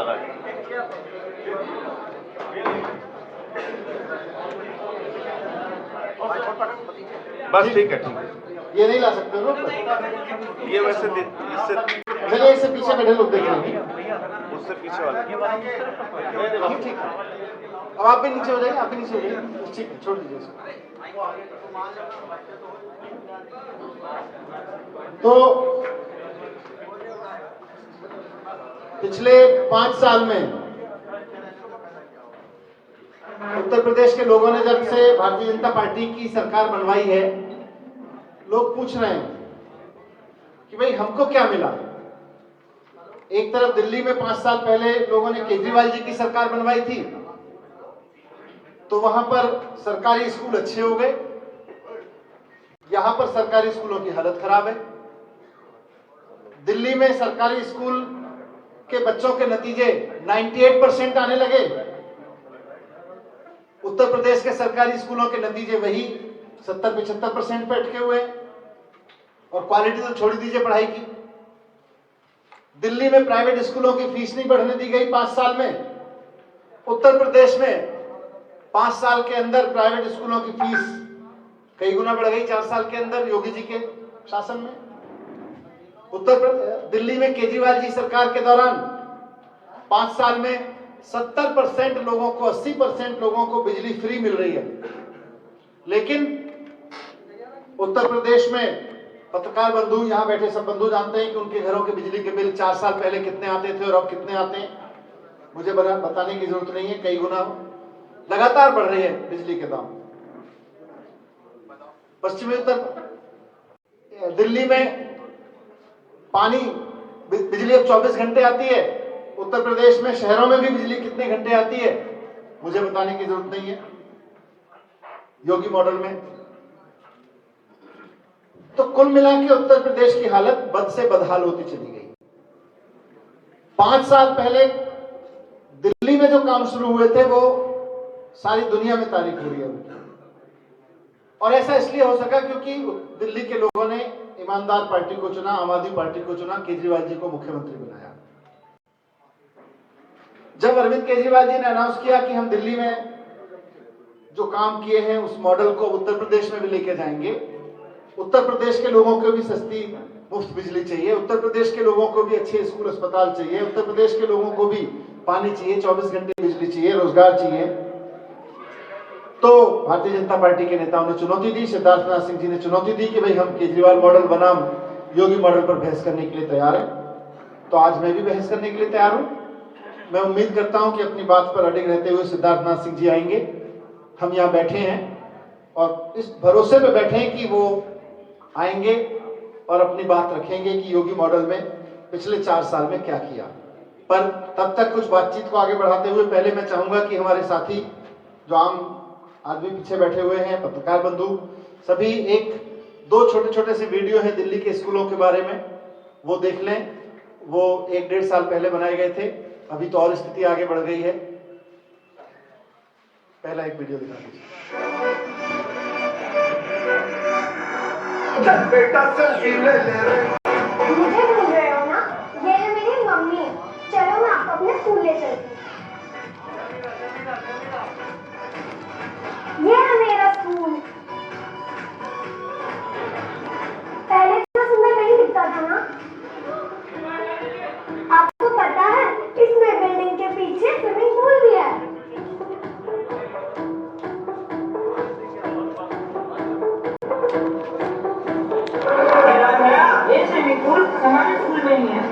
रहा है। बस ठीक है, ठीक है। ये नहीं ला सकते हो ये वैसे इससे चलिए इससे पीछे बैठे लोग देख लेंगे, उससे पीछे वाला ठीक है। अब आप भी नीचे हो जाइए, आप भी नीचे हो जाइए, ठीक है, छोड़ दीजिए इसको। तो पिछले 5 साल में उत्तर प्रदेश के लोगों ने जब से भारतीय जनता पार्टी की सरकार बनवाई है, लोग पूछ रहे हैं कि भाई हमको क्या मिला। एक तरफ दिल्ली में 5 साल पहले लोगों ने केजरीवाल जी की सरकार बनवाई थी, तो वहां पर सरकारी स्कूल अच्छे हो गए, यहां पर सरकारी स्कूलों की हालत खराब है। दिल्ली में सरकारी स्कूल के बच्चों के नतीजे 98% आने लगे, उत्तर प्रदेश के सरकारी स्कूलों के नतीजे वही 70-75% पे अटके हुए, और क्वालिटी तो छोड़ दीजिए पढ़ाई की। दिल्ली में प्राइवेट स्कूलों की फीस नहीं बढ़ने दी गई 5 साल में, उत्तर प्रदेश में 5 साल के अंदर प्राइवेट स्कूलों की फीस कई गुना बढ़ गई 4 साल के अंदर योगी जी के शासन में। दिल्ली में केजरीवाल जी सरकार के दौरान 5 साल में 70% लोगों को, 80% लोगों को बिजली फ्री मिल रही है। लेकिन उत्तर प्रदेश में पत्रकार बंधु, यहां बैठे सब बंधु जानते हैं कि उनके घरों के बिजली के बिल 4 साल पहले कितने आते थे और अब कितने आते हैं। मुझे बताने की जरूरत नहीं है, कई गुना लगातार बढ़ रही है बिजली के दाम। पश्चिमी उत्तर दिल्ली में पानी बिजली अब 24 घंटे आती है, उत्तर प्रदेश में शहरों में भी बिजली कितने घंटे आती है मुझे बताने की जरूरत नहीं है, योगी मॉडल में। तो कुल मिला के उत्तर प्रदेश की हालत बद से बदहाल होती चली गई। 5 साल पहले दिल्ली में जो काम शुरू हुए थे वो सारी दुनिया में तारीफ हो रही है उनकी, और ऐसा इसलिए हो सका क्योंकि दिल्ली के लोगों ने ईमानदार पार्टी को चुना, आम आदमी पार्टी को चुना, केजरीवाल जी को मुख्यमंत्री बनाया। जब अरविंद केजरीवाल जी ने अनाउंस किया कि हम दिल्ली में जो काम किए हैं उस मॉडल को उत्तर प्रदेश में भी लेके जाएंगे, उत्तर प्रदेश के लोगों को भी सस्ती मुफ्त बिजली चाहिए, उत्तर प्रदेश के लोगों को भी अच्छे स्कूल अस्पताल चाहिए, उत्तर प्रदेश के लोगों को भी पानी चाहिए, 24 घंटे बिजली चाहिए, रोजगार चाहिए, तो भारतीय जनता पार्टी के नेताओं ने चुनौती दी, सिद्धार्थनाथ सिंह जी ने चुनौती दी कि भाई हम केजरीवाल मॉडल बनाम योगी मॉडल पर बहस करने के लिए तैयार हैं। तो आज मैं भी बहस करने के लिए तैयार हूं। मैं उम्मीद करता हूं कि अपनी बात पर अडिग रहते हुए सिद्धार्थनाथ सिंह जी आएंगे। हम यहाँ बैठे हैं और इस भरोसे पे बैठे हैं कि वो आएंगे और अपनी बात रखेंगे कि योगी मॉडल में पिछले 4 साल में क्या किया। पर तब तक कुछ बातचीत को आगे बढ़ाते हुए पहले मैं चाहूंगा कि हमारे साथी जो आम आदमी पीछे बैठे हुए हैं, पत्रकार बंधु, सभी 1-2 छोटे-छोटे से वीडियो हैं दिल्ली के स्कूलों के बारे में, वो देख लें। वो 1-1.5 साल पहले बनाए गए थे, अभी तो और स्थिति आगे बढ़ गई है। पहला एक वीडियो दिखा दीजिए। मुझे भूल रहे हो ना? ये है मेरी मम्मी। चलो मैं आपको अपने स्कूल ले चलती हूँ। ये है मेरा स्कूल। पहले तो सुंदर नहीं दिखता था ना? आपको पता है इसमें बिल्डिंग के पीछे स्विमिंग पूल भी है। ये स्विमिंग पूल हमारे स्कूल में ही है।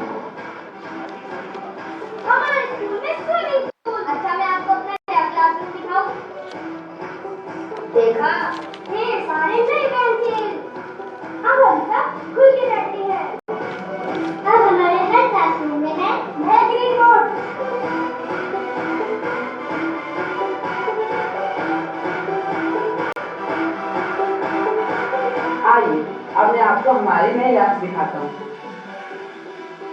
हमारे स्कूल में स्विमिंग पूल। अच्छा मैं आपको अपना क्लासरूम दिखाऊं? देखा? ये सारे नए बेंचेस। अब हम सब खुल के बैठते हैं। अब हमारे हर क्लासरूम में है बेहतरीन बोर्ड। आइए अब मैं आपको हमारे नए लैब दिखाता हूँ।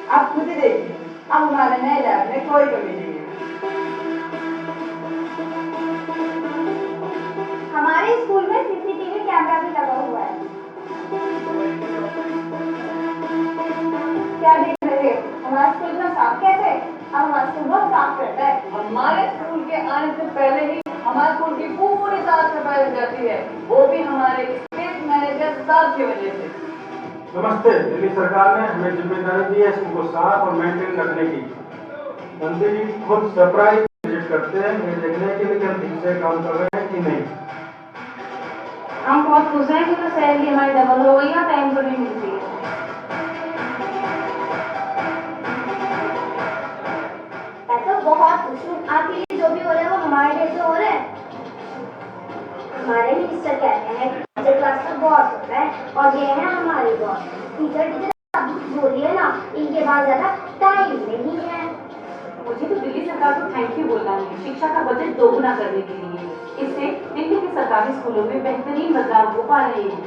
आप खुद ही देखिए, अब हमारे नए लैब में कोई कमी नहीं है। हमारे स्कूल में सीसीटीवी कैमरा भी लगा हुआ है। क्या देख रहे हो? हमारा स्कूल इतना साफ कैसे? अब हमारा स्कूल बहुत साफ रहता है। हमारे स्कूल के आने से पहले ही हमारे स्कूल की पूरी साफ सफाई हो जाती है, वो भी हमारे स्पेस मैनेजर साहब की वजह से। नमस्ते। दिल्ली सरकार ने हमें जिम्मेदारी दी है स्कूल को साफ और मेंटेन रखने की। मंत्री जी खुद सरप्राइज विजिट करते हैं ये देखने के लिए कि हम ठीक से काम कर रहे हैं कि नहीं। हम बहुत खुश हैं क्योंकि सैलरी हमारी डबल हो गई है, टाइम पर भी मिलती है। मैं तो बहुत खुश हूँ। आपके लिए जो भी हो रहा है वो हमारे लिए तो हो रहा है। हमारे मिनिस्टर कहते हैं कि टीचर क्लास का बॉस होता है और ये है हमारी बॉस। टीचर बोलिए ना, इनके पास ज्यादा टाइम नहीं है। मुझे तो दिल्ली सरकार को थैंक यू बोलना है शिक्षा का बजट दोगुना करने के लिए। इससे दिल्ली के सरकारी स्कूलों में बेहतरीन बदलाव हो पा रहे हैं।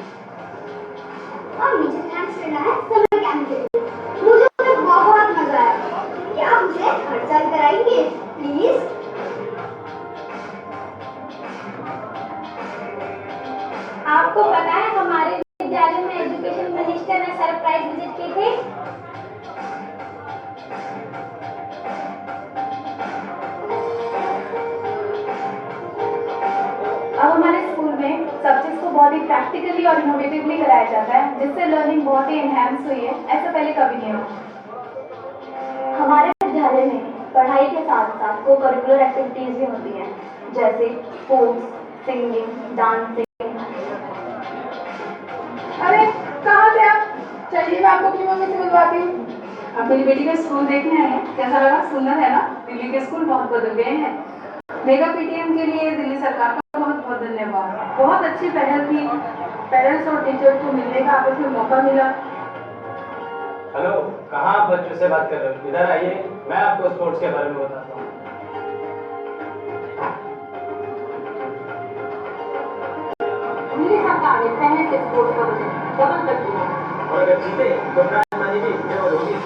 और मुझे थैंक्स देना है समर कैंप के लिए। मुझे उसमें बहुत मजा आया। क्या आप मुझे हर साल कराएंगे प्लीज? आपको पता है हमारे विद्यालय में एजुकेशन मिनिस्टर ने सरप्राइज विजिट किए थे। अब हमारे स्कूल में सब्जेक्ट्स को बहुत ही प्रैक्टिकली और इनोवेटिवली कराया जाता है, जिससे लर्निंग बहुत ही एनहांस हुई है। ऐसा पहले कभी नहीं हुआ। हमारे विद्यालय में पढ़ाई के साथ साथ को करिकुलर एक्टिविटीज भी होती हैं, जैसे स्पोर्ट्स, सिंगिंग, डांसिंग। अरे कहाँ थे आप? चलिए मैं आपको अपनी मम्मी से मिलवाती हूँ। आप मेरी बेटी का स्कूल देखने आए हैं, कैसा लगा? सुंदर है ना? दिल्ली के स्कूल बहुत बदल गए हैं। मेगा पीटीएम के लिए दिल्ली सरकार का बहुत बहुत धन्यवाद। बहुत अच्छी पहल थी। पेरेंट्स और टीचर्स को मिलने का आपस में मौका मिला। हेलो, कहाँ आप बच्चों से बात कर रहे हो? इधर आइए, मैं आपको स्पोर्ट्स के बारे में बताता हूँ। दिल्ली सरकार ने पहले से स्पोर्ट्स का बजट डबल कर दिया है। और अगर जीते तो प्राइज मनी भी डबल होगी।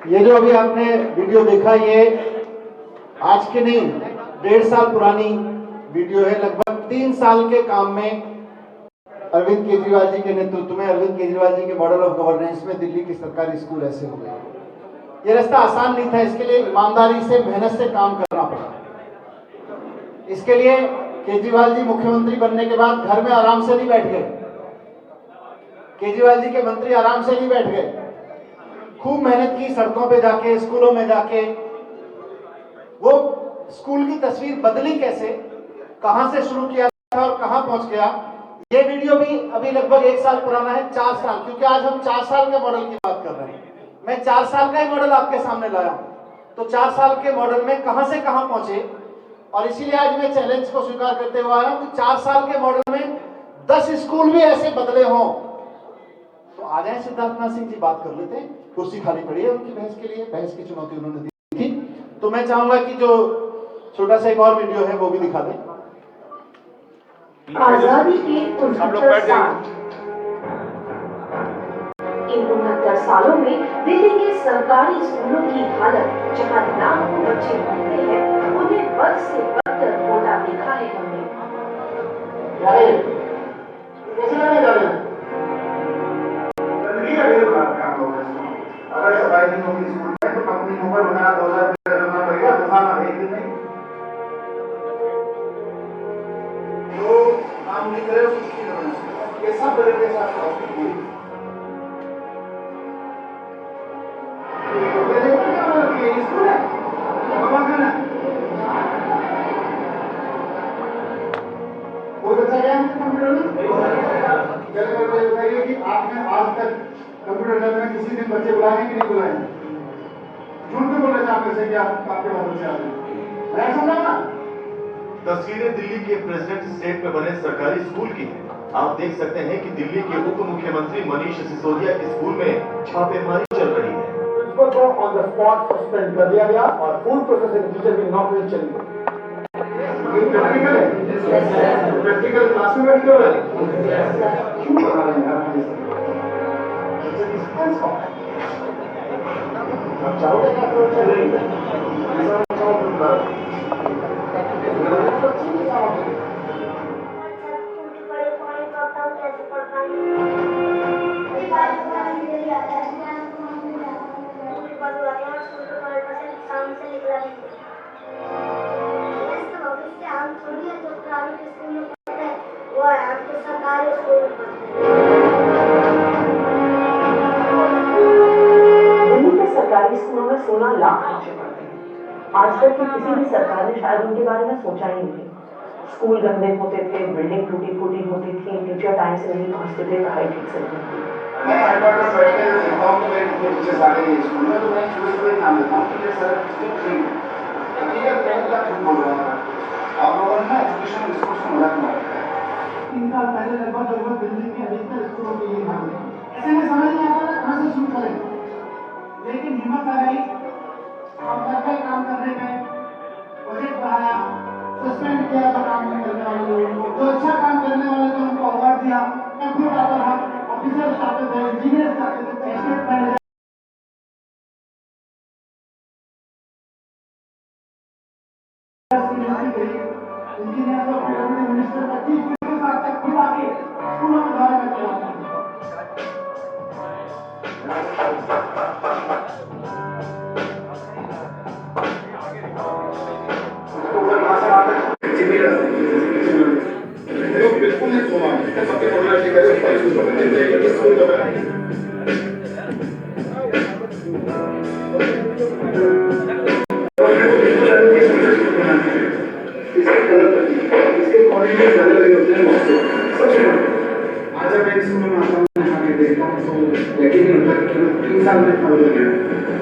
ये जो अभी आपने वीडियो देखा, ये आज की नहीं 1.5 साल पुरानी वीडियो है। लगभग 3 साल के काम में अरविंद केजरीवाल जी के नेतृत्व में, अरविंद केजरीवाल जी के मॉडल ऑफ गवर्नेंस में दिल्ली के सरकारी स्कूल ऐसे हो गए। ये रास्ता आसान नहीं था, इसके लिए ईमानदारी से, मेहनत से काम करना पड़ा। इसके लिए केजरीवाल जी मुख्यमंत्री बनने के बाद घर में आराम से नहीं बैठ गए। केजरीवाल जी के मंत्री आराम से नहीं बैठ गए, खूब मेहनत की, सड़कों पे जाके, स्कूलों में जाके। वो स्कूल की तस्वीर बदली कैसे, कहां से शुरू किया था और कहां पहुंच गया, ये वीडियो भी अभी लगभग 1 साल पुराना है। 4 साल, क्योंकि आज हम 4 साल के मॉडल की बात कर रहे हैं। मैं 4 साल का ही मॉडल आपके सामने लाया हूं। तो 4 साल के मॉडल में कहां से कहां पहुंचे, और इसीलिए आज मैं चैलेंज को स्वीकार करते हुए आया हूं कि 4 साल के मॉडल में 10 स्कूल भी ऐसे बदले हों। तो आ जाए सिद्धार्थनाथ सिंह जी, बात कर लेते हैं। कुर्सी खाली पड़ी है उनकी बहस के लिए, बहस की चुनौती उन्होंने दी थी। तो मैं चाहूंगा कि जो छोटा सा एक और वीडियो है वो भी दिखा दें। आजादी के आप लोग बैठ 69 साल। इन 69 सालों में दिल्ली के सरकारी स्कूलों की हालत, जहां लाखों बच्चे पढ़ते हैं, उन्हें बद से बदतर होता देखा है हमने। अगर सफाई नहीं होगी स्कूल में तो कंपनी को ऊपर बनाना 2000 रुपये देना पड़ेगा, दुकान एक दिन नहीं। तो काम नहीं करे उसकी जरूरत ये सब बदल के साथ स्कूल है कोई बच्चा गया कंप्यूटर में? बताइए कि आपने आज तक कंप्यूटर लैब में किसी दिन बच्चे बुलाए हैं कि नहीं बुलाए? झूठ में बोल रहे थे आप में से कि आपके पास बच्चे आ रहे हैं। समझा ना? तस्वीरें दिल्ली के प्रेसिडेंट स्टेट में बने सरकारी स्कूल की हैं। आप देख सकते हैं कि दिल्ली के उप मुख्यमंत्री मनीष सिसोदिया के स्कूल में छापेमारी चल रही है। प्रिंसिपल को ऑन द स्पॉट सस्पेंड कर दिया गया और फूड प्रोसेसिंग टीचर की नौकरी चली गई। प्रैक्टिकल है, प्रैक्टिकल क्लास में बैठ के क्यों बना रहे हैं? आप चाहोगे क्या अप्रोच करेंगे? बड़े पॉइंट करता हूँ कैसे पढ़ दिल्ली के सरकारी स्कूलों में 16 लाख बच्चे पढ़ते हैं। आज तक की किसी भी सरकार ने शायद उनके बारे में सोचा ही नहीं। स्कूल गंदे होते थे, बिल्डिंग टूटी फूटी होती थी, टीचर टाइम से नहीं पहुंचते थे, पढ़ाई ठीक से नहीं होती। मैं हेडक्वार्टर बैठ के सीखता हूँ कि मेरे कितने टीचर्स आ गए स्कूल में, तो मैं सुबह सुबह ध्यान देता हूँ कि ये सर ठीक है। हकीकत में क्या झूठ बोल रहा हूँ आप लोगों ने ना एजुकेशन रिसोर्स को मजाक बना रखा है। 3 साल पहले लगभग दिल्ली के अधिकतर स्कूलों के लिए हाल है। ऐसे में समझ नहीं आता था कहाँ से शुरू करें, लेकिन हिम्मत आ गई, हम करके काम करने गए, बजट बढ़ाया, सस्पेंड किया तो काम नहीं करने वाले लोगों को, जो अच्छा काम करने वाले थे उनको अवार्ड दिया, कंप्यूटर पर हम ऑफिसर्स आते थे, इंजीनियर्स आते थे, एस्टेट मैनेजर इंजीनियर्स और पीडब्ल्यूडी मिनिस्टर 25 साल तक खुद आके स्कूलों में दौरा करके आते थे। बिल्कुल नहीं सुना सबके फॉर्मेलिटी कैसे स्कूल का इसके क्वालिटी अलग अलग होते हैं। आज जब मैं स्कूल में आता हूँ यहाँ पे देखता हूँ तो यकीन नहीं होता कि 3 साल में इतना बदल गया,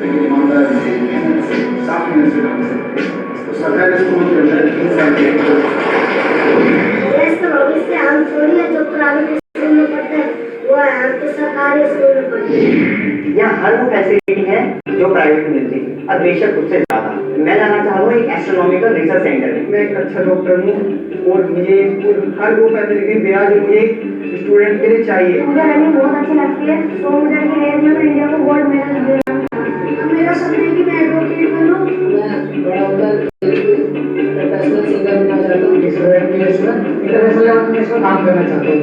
लेकिन ईमानदारी से, मेहनत से, साफ मेहनत से काम से तो सरकारी स्कूलों के अंदर 3 साल के हम थोड़ी है जो प्राइवेट स्कूल में पढ़ते हैं वो है, हम तो सरकारी स्कूल में पढ़ते हैं। यहाँ हर वो फैसिलिटी है जो प्राइवेट में मिलती है, और बेशक उससे ज्यादा। मैं जाना चाहूँगा एक एस्ट्रोनॉमिकल रिसर्च सेंटर में। मैं एक अच्छा डॉक्टर हूँ और मुझे हर वो फैसिलिटी दिया जो मुझे स्टूडेंट के लिए चाहिए। मुझे रनिंग बहुत अच्छी लगती है, 100 मीटर की रेस में इंडिया को गोल्ड मेडल दिया। मेरा सपना है कि मैं एडवोकेट बनूं। मैं बड़ा होकर प्रोफेशनल सिंगर बनना चाहता हूँ, इंटरनेशनल लेवल में इसमें काम करना चाहता हूँ।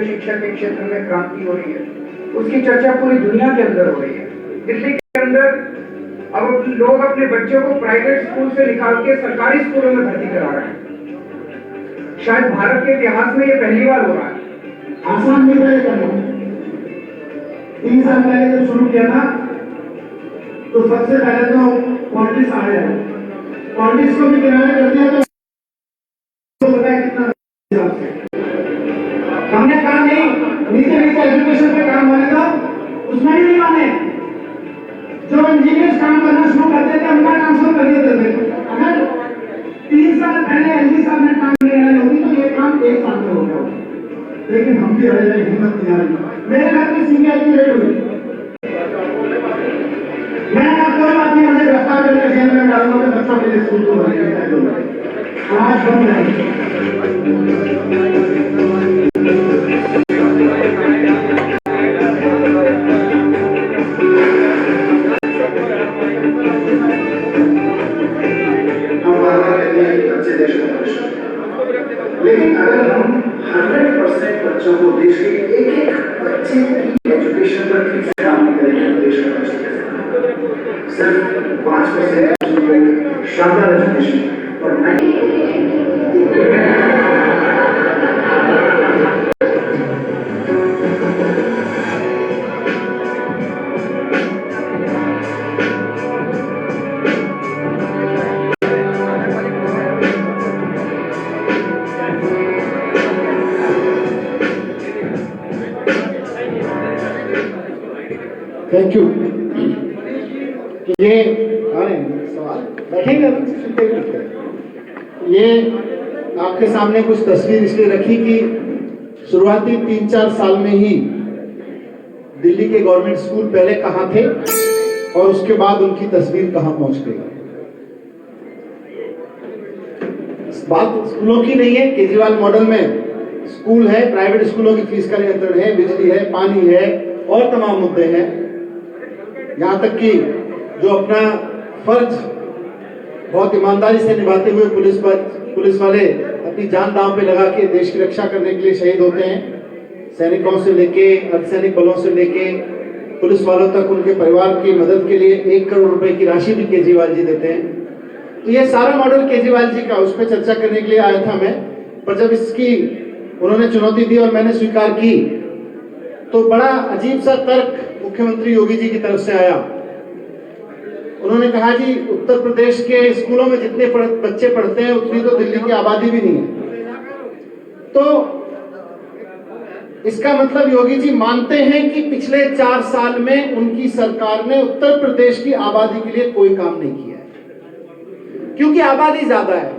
शिक्षा के क्षेत्र में क्रांति हो रही है, उसकी चर्चा पूरी दुनिया के अंदर हो रही है। दिल्ली के अंदर अब लोग अपने बच्चों को प्राइवेट स्कूल से निकाल के सरकारी स्कूलों में भर्ती करा रहे हैं। शायद भारत के इतिहास में ये पहली बार हो रहा है। आसान नहीं रहेगा। 3 साल पहले जब शुरू किया था तो सबसे पहले तो पॉलिटिक्स आ गया, पॉलिटिक्स को भी किनारे कर दिया तो पता है कितना हमने कहा नहीं, नीचे नीचे एजुकेशन पे काम होने दो, उसमें भी नहीं माने। जो इंजीनियर्स काम करना शुरू कर देते हैं लेकिन हम भी रह जाए, हिम्मत नहीं आ रही। मेरे घर की सीढ़ियां क्यों लेट हुई? मैं कोई बात नहीं, मुझे गिरफ्तार करके जेल में डालूंगा, तो बच्चों के लिए स्कूल को आज बंद रहेंगे। लेकिन अगर हम 100% बच्चों को, देश के एक एक बच्चे की एजुकेशन पर ठीक से काम नहीं करेंगे तो देश का बच्चे सिर्फ 5% शानदार एजुकेशन और थैंक यू। ये सवाल बैठेंगे अभी सुनते हुए। ये आपके सामने कुछ तस्वीर इसलिए रखी कि शुरुआती 3-4 साल में ही दिल्ली के गवर्नमेंट स्कूल पहले कहाँ थे और उसके बाद उनकी तस्वीर कहाँ पहुंच गई। बात स्कूलों की नहीं है, केजरीवाल मॉडल में स्कूल है, प्राइवेट स्कूलों की फीस का नियंत्रण है, बिजली है, पानी है और तमाम मुद्दे हैं। यहाँ तक कि जो अपना फर्ज बहुत ईमानदारी से निभाते हुए पुलिस वाले अपनी जान दांव पे लगा के देश की रक्षा करने के लिए शहीद होते हैं। सैनिकों से लेके अर्धसैनिक बलों से लेके पुलिस वालों तक उनके परिवार की मदद के लिए 1 करोड़ रुपए की राशि भी केजरीवाल जी देते हैं। तो ये सारा मॉडल केजरीवाल जी का, उस पर चर्चा करने के लिए आया था मैं। पर जब इसकी उन्होंने चुनौती दी और मैंने स्वीकार की तो बड़ा अजीब सा तर्क मुख्यमंत्री योगी जी की तरफ से आया। उन्होंने कहा जी उत्तर प्रदेश के स्कूलों में जितने बच्चे पढ़ते हैं उतनी तो दिल्ली की आबादी भी नहीं है। तो इसका मतलब योगी जी मानते हैं कि पिछले 4 साल में उनकी सरकार ने उत्तर प्रदेश की आबादी के लिए कोई काम नहीं किया है, क्योंकि आबादी ज्यादा है।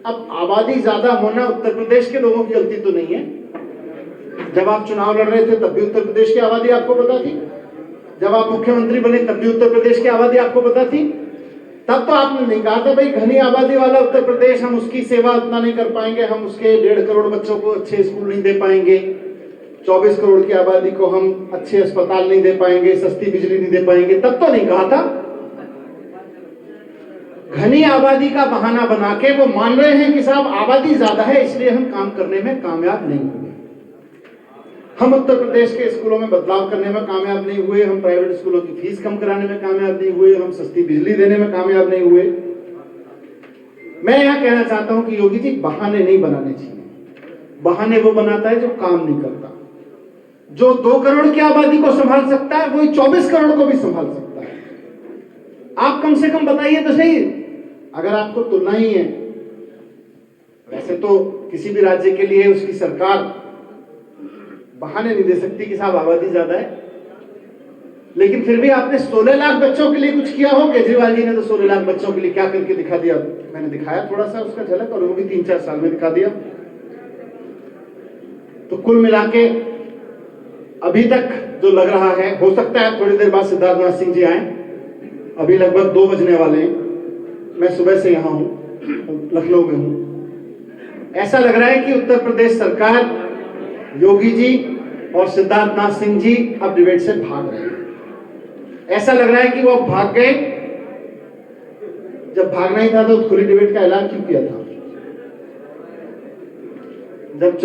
अब आबादी ज्यादा होना उत्तर प्रदेश के लोगों की गलती तो नहीं है। जब आप चुनाव लड़ रहे थे तब भी उत्तर प्रदेश की आबादी आपको पता थी, जब आप मुख्यमंत्री बने तब भी उत्तर प्रदेश की आबादी आपको पता थी। तब तो आपने नहीं कहा था भाई घनी आबादी वाला उत्तर प्रदेश, हम उसकी सेवा उतना नहीं कर पाएंगे, हम उसके 1.5 करोड़ बच्चों को अच्छे स्कूल नहीं दे पाएंगे, 24 करोड़ की आबादी को हम अच्छे अस्पताल नहीं दे पाएंगे, सस्ती बिजली नहीं दे पाएंगे। तब तो नहीं कहा था। घनी आबादी का बहाना बना के वो मान रहे हैं कि साहब आबादी ज्यादा है इसलिए हम काम करने में कामयाब नहीं हुए, हम उत्तर प्रदेश के स्कूलों में बदलाव करने में कामयाब नहीं हुए, हम प्राइवेट स्कूलों की फीस कम कराने में कामयाब नहीं हुए, हम सस्ती बिजली देने में कामयाब नहीं हुए। मैं यहां कहना चाहता हूं कि योगी जी बहाने नहीं बनाने चाहिए। बहाने वो बनाता है जो काम नहीं करता। जो 2 करोड़ की आबादी को संभाल सकता है वही 24 करोड़ को भी संभाल सकता है। आप कम से कम बताइए तो सही, अगर आपको तुलना ही है, वैसे तो किसी भी राज्य के लिए उसकी सरकार बहाने नहीं दे सकती कि साहब आबादी ज्यादा है, लेकिन फिर भी आपने 16 लाख बच्चों के लिए कुछ किया हो। केजरीवाल जी ने तो 16 लाख बच्चों के लिए क्या करके दिखा दिया, मैंने दिखाया थोड़ा सा उसका झलक, और वो भी 3-4 साल में दिखा दिया। तो कुल मिला के अभी तक जो लग रहा है, हो सकता है थोड़ी देर बाद सिद्धार्थनाथ सिंह जी आए, अभी लगभग 2 बजने वाले हैं, मैं सुबह से यहाँ हूँ, लखनऊ में हूँ। ऐसा लग रहा है कि उत्तर प्रदेश सरकार, योगी जी और सिद्धार्थनाथ सिंह जी अब डिबेट से भाग रहे हैं। ऐसा लग रहा है कि वो अब भाग गए। जब भागना ही था तो खुली डिबेट का ऐलान क्यों किया था? जब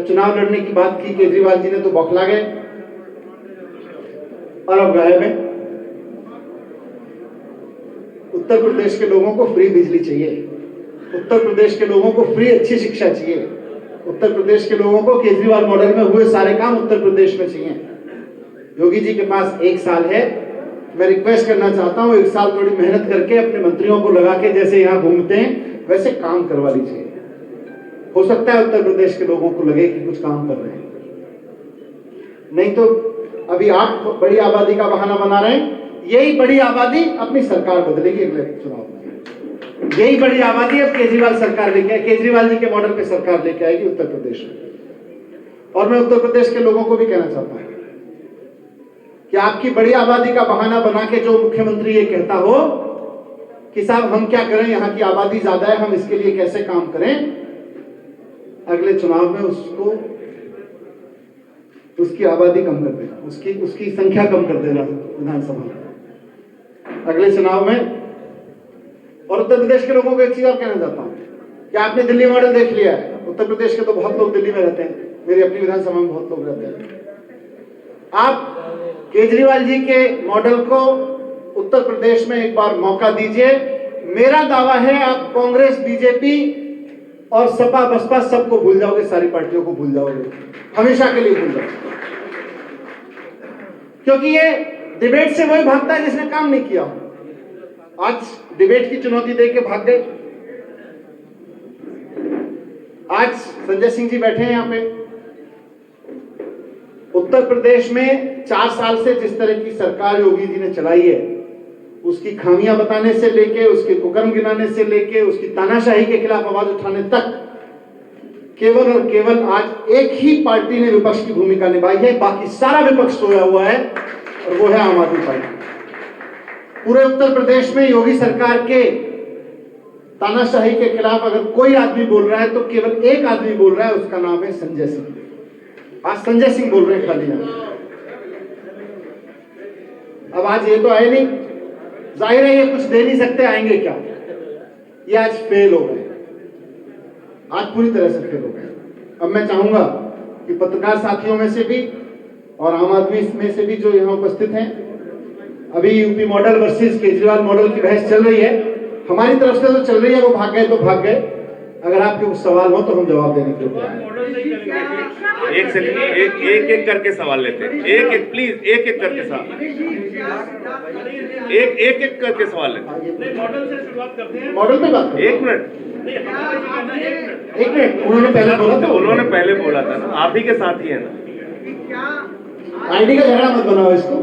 चुनाव लड़ने की बात की केजरीवाल जी ने तो बौखला गए और अब गायब है। उत्तर प्रदेश के लोगों को फ्री बिजली चाहिए, उत्तर प्रदेश के लोगों को फ्री अच्छी शिक्षा चाहिए, उत्तर प्रदेश के लोगों को केजरीवाल मॉडल में हुए सारे काम उत्तर प्रदेश में चाहिए। योगी जी के पास 1 साल है। मैं रिक्वेस्ट करना चाहता हूं 1 साल थोड़ी मेहनत करके अपने मंत्रियों को लगा के जैसे यहाँ घूमते हैं वैसे काम करवा लीजिए। हो सकता है उत्तर प्रदेश के लोगों को लगे कि कुछ काम कर रहे हैं, नहीं तो अभी आप बड़ी आबादी का बहाना बना रहे हैं। यही बड़ी आबादी अपनी सरकार बदलेगी अगले चुनाव में। यही बड़ी आबादी अब केजरीवाल सरकार लेके आए, केजरीवाल जी के मॉडल पे सरकार लेके आएगी उत्तर प्रदेश में। और मैं उत्तर प्रदेश के लोगों को भी कहना चाहता हूं कि आपकी बड़ी आबादी का बहाना बना के जो मुख्यमंत्री ये कहता हो कि साहब हम क्या करें, यहाँ की आबादी ज्यादा है, हम इसके लिए कैसे काम करें, अगले चुनाव में उसकी आबादी कम कर देगा, उसकी संख्या कम कर देगा विधानसभा में अगले चुनाव में। और उत्तर प्रदेश के लोगों को एक चीज और कहना चाहता हूं कि आपने दिल्ली मॉडल देख लिया है। उत्तर प्रदेश के तो बहुत लोग दिल्ली में रहते हैं, मेरी अपनी विधानसभा में बहुत लोग रहते हैं। आप केजरीवाल जी के मॉडल को उत्तर प्रदेश में एक बार मौका दीजिए। मेरा दावा है आप कांग्रेस, बीजेपी और सपा बसपा सबको भूल जाओगे, सारी पार्टियों को भूल जाओगे, हमेशा के लिए भूल जाओगे। क्योंकि ये डिबेट से वही भागता है जिसने काम नहीं किया। आज डिबेट की चुनौती देके भाग गए। आज संजय सिंह जी बैठे हैं यहाँ पे। उत्तर प्रदेश में 4 साल से जिस तरह की सरकार योगी जी ने चलाई है, उसकी खामियां बताने से लेके, उसके कुकर्म गिनाने से लेके, उसकी तानाशाही के खिलाफ आवाज उठाने तक केवल और केवल आज एक ही पार्टी ने विपक्ष की भूमिका निभाई है, बाकी सारा विपक्ष सोया हुआ है और वो है आम आदमी पार्टी। पूरे उत्तर प्रदेश में योगी सरकार के तानाशाही के खिलाफ अगर कोई आदमी बोल रहा है तो केवल एक आदमी बोल रहा है, उसका नाम है संजय सिंह। आज संजय सिंह बोल रहे हैं खाली नाम। अब आज ये तो आए नहीं, जाहिर है ये कुछ दे नहीं सकते, आएंगे क्या? ये आज फेल हो गए, आज पूरी तरह से फेल हो गए। अब मैं चाहूंगा कि पत्रकार साथियों में से भी और आम आदमी में से भी जो यहाँ उपस्थित हैं, अभी UP model versus Kejriwal model की बहस चल रही है। हमारी तरफ से तो चल रही है, वो भाग गए तो भाग गए। अगर आपके कुछ सवाल हो तो हम जवाब देने के लिए तैयार हैं। एक सेकंड, एक करके सवाल लेते हैं। एक प्लीज एक करके सवाल, एक करके सवाल लेते हैं। मॉडल से शुरुआत करते हैं। मॉडल पे बात, एक मिनट, उन्होंने पहले बोला था ना, आप ही के साथ ही है ना। आईडी का झगड़ा मत बनाओ इसको,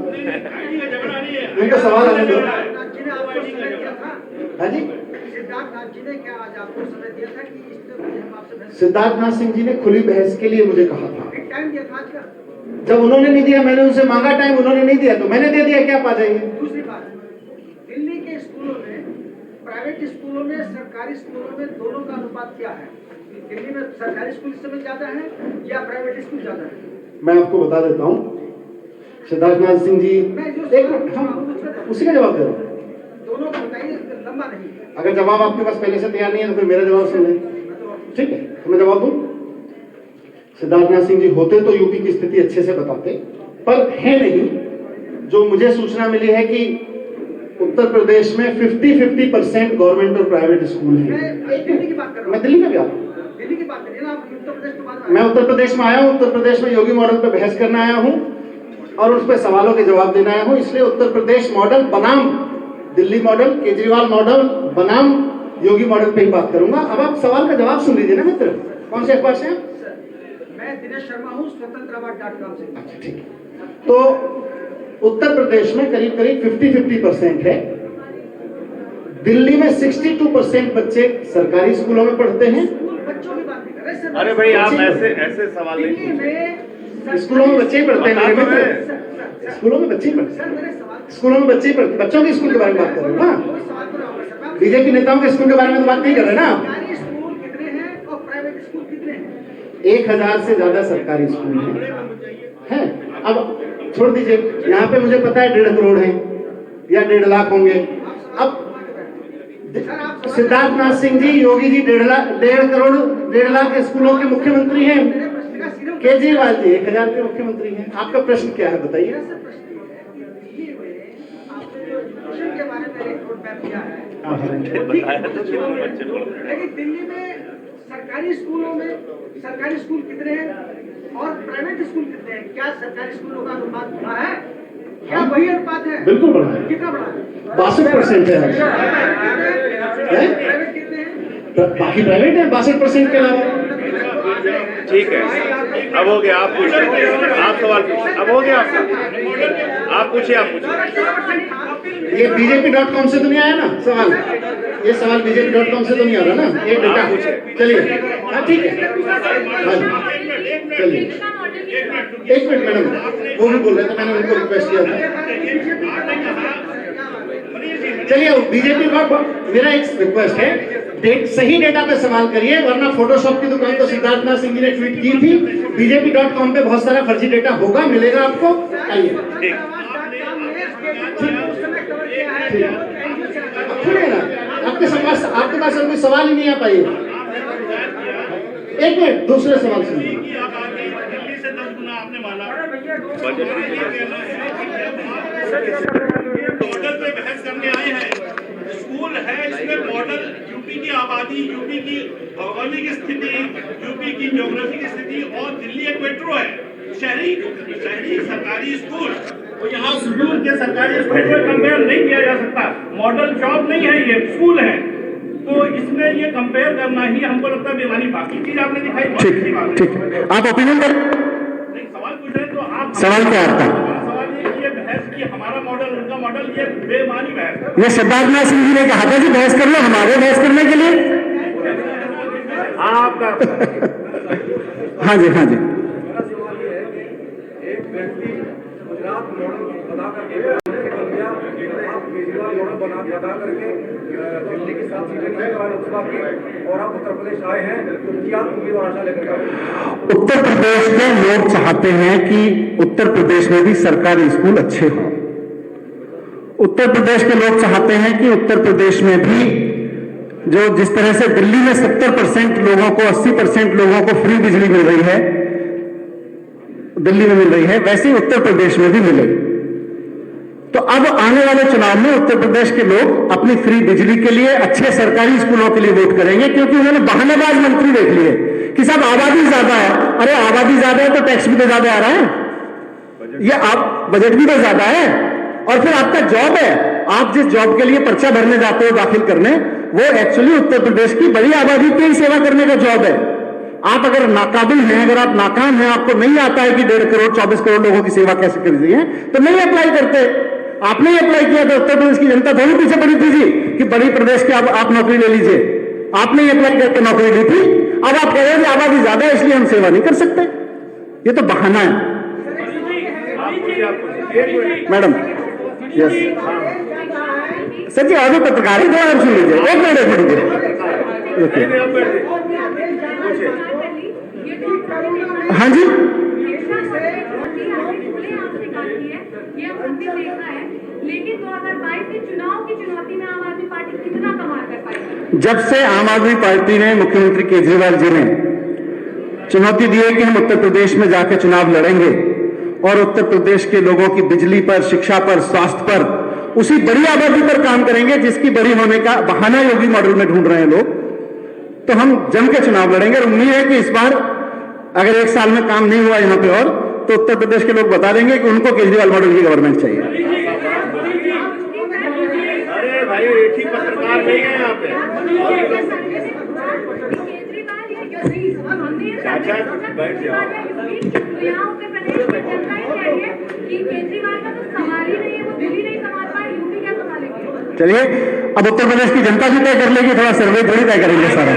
इनका सवाल आने दो। हाँ जी, सिद्धार्थनाथ सिंह जी ने खुली बहस के लिए मुझे कहा था। जब उन्होंने नहीं दिया, मैंने उनसे मांगा टाइम, उन्होंने नहीं दिया तो मैंने दे दिया। क्या पा जाइए? दूसरी बात, दिल्ली के स्कूलों में, प्राइवेट स्कूलों में, सरकारी स्कूलों में दोनों का अनुपात क्या है? दिल्ली में सरकारी स्कूल इस समय ज्यादा है या प्राइवेट स्कूल ज्यादा है? मैं आपको बता देता हूँ। सिद्धार्थनाथ सिंह जी, एक मिनट, हम उसी का जवाब दे रहा हूँ। दोनों का बताइए, लंबा नहीं। अगर जवाब आपके पास पहले से तैयार नहीं है तो फिर मेरा जवाब सुन लें, ठीक है? तो मैं जवाब दूं। सिद्धार्थनाथ सिंह जी होते तो यूपी की स्थिति अच्छे से बताते, पर है नहीं। जो मुझे सूचना मिली है कि उत्तर प्रदेश में 50-50% गवर्नमेंट और प्राइवेट स्कूल हैं। दिल्ली की बात कर रहा हूं। मैं दिल्ली का भी आ रहा हूँ। दिल्ली की बात करिए ना, आप उत्तर प्रदेश के बारे में। मैं उत्तर प्रदेश में आया हूँ। उत्तर प्रदेश में योगी मॉडल पे बहस करने आया हूँ और उस पर सवालों के जवाब देने आया हूँ। इसलिए उत्तर प्रदेश मॉडल बनाम दिल्ली मॉडल, केजरीवाल मॉडल बनाम योगी मॉडल पे ही बात करूंगा। अब आप सवाल का जवाब सुन लीजिए ना मित्र। कौन से अखबार से हैं? मैं दिनेश शर्मा हूँ, स्वतंत्रवाद.com से। अच्छा, ठीक है। तो उत्तर प्रदेश में करीब करीब 50-50% है। दिल्ली में 62% बच्चे सरकारी स्कूलों में पढ़ते हैं। बच्चों की बात नहीं कर रहे। अरे भाई, आप ऐसे सवाल नहीं में स्कूलों में बच्चे ही पढ़ते हैं। स्कूलों में बच्चे ही पढ़ते हैं। स्कूलों में बच्चे ही पढ़ते, बच्चों के स्कूल के बारे में बात कर रहे हो ना? बीजेपी नेताओं के स्कूल के बारे में तो बात नहीं कर रहे ना? सरकारी स्कूल कितने हैं और प्राइवेट स्कूल कितने हैं? 1000 से ज्यादा सरकारी स्कूल हैं। अब छोड़ दीजिए, यहाँ पे मुझे पता है 1.5 करोड़ हैं या 1.5 लाख होंगे। अब सिद्धार्थनाथ सिंह जी, योगी जी 1.5 करोड़ 1.5 लाख स्कूलों के मुख्यमंत्री हैं। केजरीवाल जी 1000 के मुख्यमंत्री हैं। आपका प्रश्न क्या है बताइए? के बारे में रिपोर्ट मैप किया है, लेकिन दिल्ली में सरकारी स्कूलों में सरकारी स्कूल कितने हैं और प्राइवेट स्कूल कितने हैं? क्या सरकारी स्कूलों का अनुपात बढ़ा है? क्या वही अनुपात है? बिल्कुल बढ़ा है। कितना बढ़ा है? 62% है। प्राइवेट कितने हैं? बाकी प्राइवेट है 62% के अलावा। ठीक है, अब हो गया। आप पूछिए, आप सवाल पूछिए। अब हो गया, आप पूछिए। ये BJP.com से तो नहीं आया ना सवाल? ये सवाल BJP.com से तो नहीं आ रहा ना, ये डेटा चलिए, हाँ ठीक है, हाँ चलिए, एक मिनट मैडम, वो भी बोल रहे थे, मैंने उनको रिक्वेस्ट किया था। चलिए BJP.com, मेरा एक रिक्वेस्ट है, सही डेटा पे सवाल करिए, वरना फोटोशॉप की दुकान तो सिद्धार्थनाथ सिंह जी ने ट्वीट की थी। BJP.com पे बहुत सारा फर्जी डेटा होगा, मिलेगा आपको, आइए। आपके पास कोई सवाल ही नहीं आ पाई। एक मिनट, दूसरे सवाल सुनिए। मॉडल पे बहस करने आए हैं। स्कूल है, इसमें मॉडल यूपी की आबादी, यूपी की भौगोलिक स्थिति, यूपी की ज्योग्राफी की स्थिति और दिल्ली एक मेट्रो है, शहरी सरकारी स्कूल, तो यहाँ स्कूल के सरकारी स्कूल को कंपेयर नहीं किया जा सकता। मॉडल शॉप नहीं है, ये स्कूल है, तो इसमें ये कंपेयर करना ही हमको लगता है बेमानी। बाकी चीज आपने दिखाई, ठीक, आप ओपिनियन कर, सवाल पूछ रहे हैं तो आप सवाल क्या आता है? सवाल ये बहस की हमारा मॉडल उनका मॉडल, ये बेमानी बहस। ये सिद्धार्थनाथ सिंह जी ने कहा था कि बहस कर लो, हमारे बहस करने के लिए। आपका हाँ जी, हाँ जी, एक व्यक्ति गुजरात मॉडल बना करके बता करके दिल्ली की 7 सीटें लोकसभा की, और आप उत्तर प्रदेश आए हैं, तो क्या उम्मीदवार आशा लेकर आए? उत्तर प्रदेश में लोग चाहते हैं कि उत्तर प्रदेश में भी सरकारी स्कूल अच्छे हों। उत्तर प्रदेश के लोग चाहते हैं कि उत्तर प्रदेश में भी जो जिस तरह से दिल्ली में 70% लोगों को, 80% लोगों को फ्री बिजली मिल रही है, दिल्ली में मिल रही है, वैसे ही उत्तर प्रदेश में भी मिले। तो अब आने वाले चुनाव में उत्तर प्रदेश के लोग अपनी फ्री बिजली के लिए, अच्छे सरकारी स्कूलों के लिए वोट करेंगे, क्योंकि उन्होंने बहानेबाज मंत्री देख लिए कि साहब आबादी ज्यादा है। अरे आबादी ज्यादा है तो टैक्स भी तो ज्यादा आ रहा है, ये आप बजट भी तो ज्यादा है, और फिर आपका जॉब है, आप जिस जॉब के लिए पर्चा भरने जाते हो दाखिल करने, वो एक्चुअली उत्तर प्रदेश की बड़ी आबादी की ही सेवा करने का जॉब है। आप अगर नाकाबिल हैं, अगर आप नाकाम हैं, आपको नहीं आता है कि 1.5 करोड़ 24 करोड़ लोगों की सेवा कैसे करनी है, तो नहीं अप्लाई करते। आपने ही अप्लाई किया था, उत्तर प्रदेश की जनता थोड़ी पीछे पड़ी थी जी कि बड़ी प्रदेश के आप नौकरी ले लीजिए। आपने ही अप्लाई करके नौकरी ली थी। अब आप कह रहे हैं आबादी ज्यादा है इसलिए हम सेवा नहीं कर सकते, ये तो बहाना है मैडम। यस सर जी, अभी पत्रकार ही और सुन लीजिए, एक मिनट ओके। हाँ जी, लेकिन 2022 के चुनाव की चुनौती में आम आदमी पार्टी कितना कमाल कर पाएगी? जब से आम आदमी पार्टी ने, मुख्यमंत्री केजरीवाल जी ने चुनौती दी है कि हम उत्तर प्रदेश में जाकर चुनाव लड़ेंगे और उत्तर प्रदेश के लोगों की बिजली पर, शिक्षा पर, स्वास्थ्य पर, उसी बड़ी आबादी पर काम करेंगे जिसकी बड़ी होने का बहाना योगी मॉडल में ढूंढ रहे हैं लोग, तो हम जम के चुनाव लड़ेंगे। और उम्मीद है कि इस बार अगर 1 साल में काम नहीं हुआ यहाँ पे और, तो उत्तर प्रदेश के लोग बता देंगे कि उनको केजरीवाल मॉडल की गवर्नमेंट चाहिए। अरे भाई, एक ही पत्रकार नहीं है यहाँ पे। चाचा बैठ जाओ। चलिए, अब उत्तर प्रदेश की जनता भी तय कर लेगी, थोड़ा सर्वे थोड़ी तय करेंगे सारा।